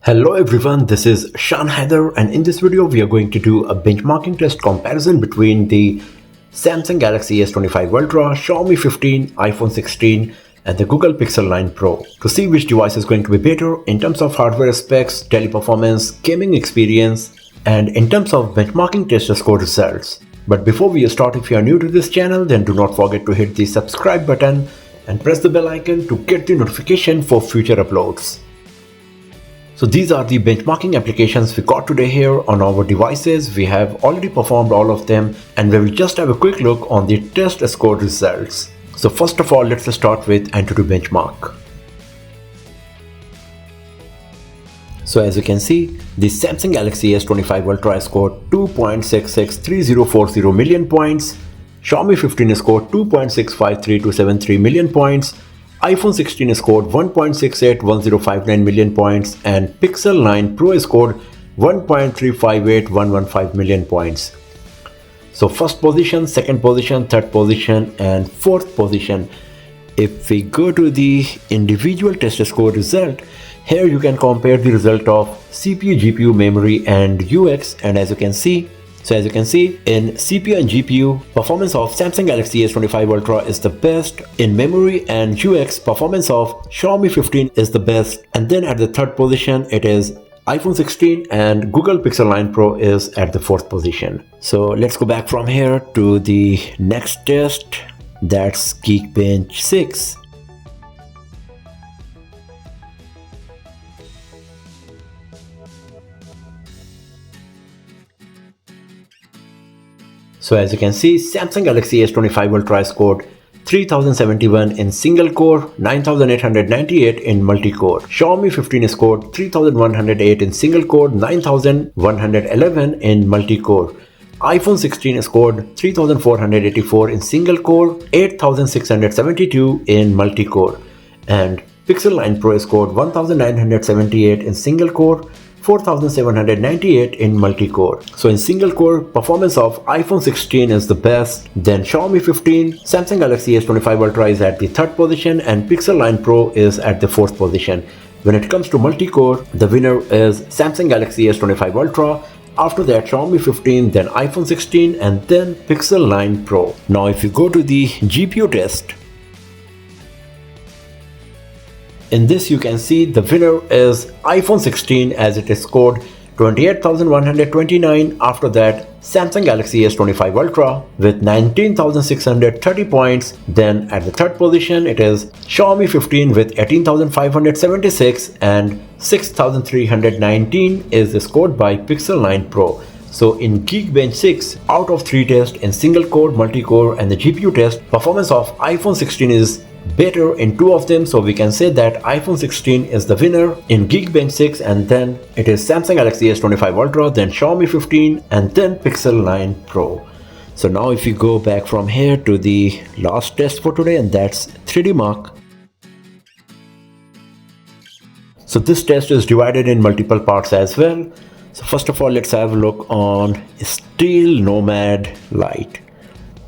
Hello everyone, this is Shan Haider, and in this video we are going to do a benchmarking test comparison between the Samsung Galaxy S25 Ultra, Xiaomi 15, iPhone 16 and the Google Pixel 9 Pro to see which device is going to be better in terms of hardware specs, teleperformance, gaming experience and in terms of benchmarking test score results. But before we start, if you are new to this channel, then do not forget to hit the subscribe button and press the bell icon to get the notification for future uploads. So these are the benchmarking applications we got today here on our devices. We have already performed all of them and we will just have a quick look on the test score results. So first of all, let's start with AnTuTu Benchmark. So as you can see, the Samsung Galaxy S25 Ultra scored 2.663040 million points, Xiaomi 15 scored 2.65373 million points, iPhone 16 scored 1.681059 million points and Pixel 9 Pro scored 1.358115 million points. So first position, second position, third position and fourth position. If we go to the individual test score result, here you can compare the result of CPU, GPU, memory and UX, and as you can see, in CPU and GPU, performance of Samsung Galaxy S25 Ultra is the best. In memory and UX, performance of Xiaomi 15 is the best. And then at the third position, it is iPhone 16 and Google Pixel 9 Pro is at the fourth position. So let's go back from here to the next test. That's Geekbench 6. So as you can see, Samsung Galaxy S25 Ultra scored 3071 in single core, 9898 in multi-core. Xiaomi 15 scored 3108 in single core, 9111 in multi-core. iPhone 16 scored 3484 in single core, 8672 in multi-core. And Pixel 9 Pro scored 1978 in single core, 4798 in multi-core. So in single core, performance of iPhone 16 is the best, then Xiaomi 15, Samsung Galaxy S25 Ultra is at the third position and Pixel 9 Pro is at the fourth position. When it comes to multi-core, the winner is Samsung Galaxy S25 Ultra, after that Xiaomi 15, then iPhone 16 and then Pixel 9 Pro. Now if you go to the GPU test, in this you can see the winner is iPhone 16 as it is scored 28,129. After that Samsung Galaxy S25 Ultra with 19,630 points. Then at the third position it is Xiaomi 15 with 18,576 and 6,319 is scored by Pixel 9 Pro. So in Geekbench 6, out of 3 tests in single core, multi-core and the GPU test, performance of iPhone 16 is better in 2 of them, so we can say that iPhone 16 is the winner in Geekbench 6 and then it is Samsung Galaxy S25 Ultra, then Xiaomi 15 and then Pixel 9 Pro. So now if you go back from here to the last test for today, and that's 3D Mark. So this test is divided in multiple parts as well. So first of all, let's have a look on Steel Nomad Lite.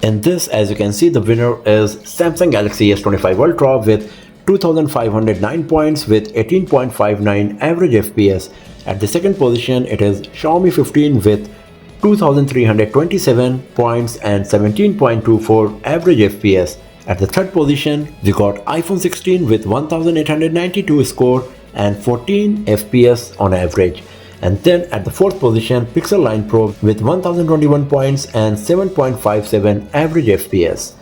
In this, as you can see, the winner is Samsung Galaxy S25 Ultra with 2509 points with 18.59 average FPS. At the second position, it is Xiaomi 15 with 2327 points and 17.24 average FPS. At the third position, we got iPhone 16 with 1892 score and 14 FPS on average. And then at the fourth position, Pixel 9 Pro with 1021 points and 7.57 average FPS.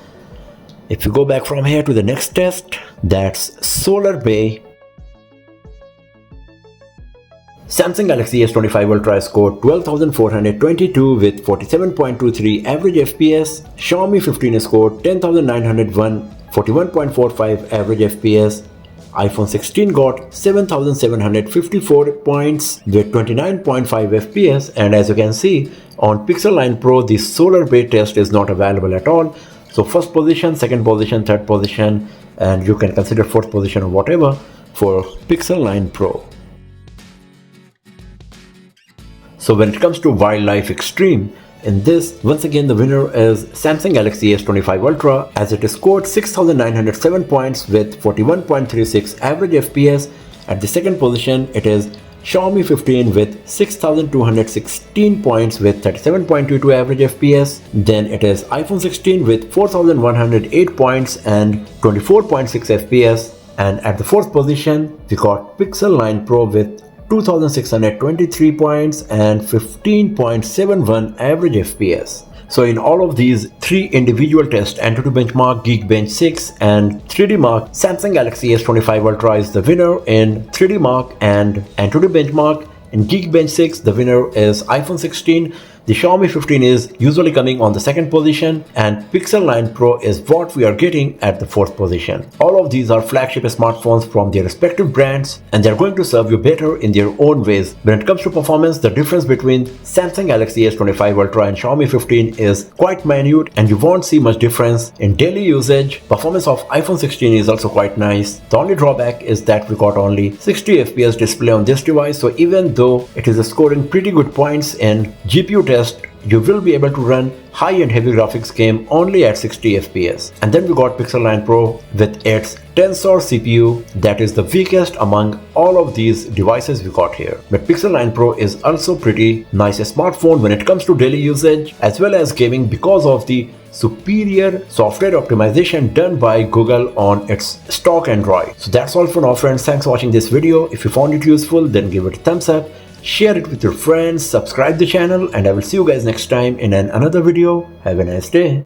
If you go back from here to the next test, that's Solar Bay. Samsung Galaxy S25 Ultra scored 12,422 with 47.23 average FPS. Xiaomi 15 scored 10,901, 41.45 average FPS. iPhone 16 got 7,754 points with 29.5 FPS, and as you can see on Pixel 9 Pro, the Solar Bay test is not available at all. So first position, second position, third position, and you can consider fourth position or whatever for Pixel 9 Pro. So when it comes to Wildlife Extreme, in this, once again the winner is Samsung Galaxy S25 Ultra as it scored 6,907 points with 41.36 average FPS. At the second position, it is Xiaomi 15 with 6,216 points with 37.22 average FPS. Then it is iPhone 16 with 4,108 points and 24.6 FPS. And at the fourth position, we got Pixel 9 Pro with 2,623 points and 15.71 average FPS. So in all of these three individual tests, AnTuTu Benchmark, Geekbench 6 and 3D Mark, Samsung Galaxy S25 Ultra is the winner in 3D Mark and AnTuTu Benchmark. In Geekbench 6, the winner is iPhone 16. The Xiaomi 15 is usually coming on the second position, and Pixel 9 Pro is what we are getting at the fourth position. All of these are flagship smartphones from their respective brands, and they're going to serve you better in their own ways. When it comes to performance, the difference between Samsung Galaxy S25 Ultra and Xiaomi 15 is quite minute, and you won't see much difference in daily usage. Performance of iPhone 16 is also quite nice. The only drawback is that we got only 60 FPS display on this device, so even though it is scoring pretty good points in GPU test, you will be able to run high-end heavy graphics game only at 60 FPS. And then we got Pixel 9 Pro with its Tensor CPU that is the weakest among all of these devices we got here. But Pixel 9 Pro is also pretty nice smartphone when it comes to daily usage as well as gaming because of the superior software optimization done by Google on its stock Android. So that's all for now, friends. Thanks for watching this video. If you found it useful, then give it a thumbs up. Share it with your friends, subscribe the channel, and I will see you guys next time in another video. Have a nice day.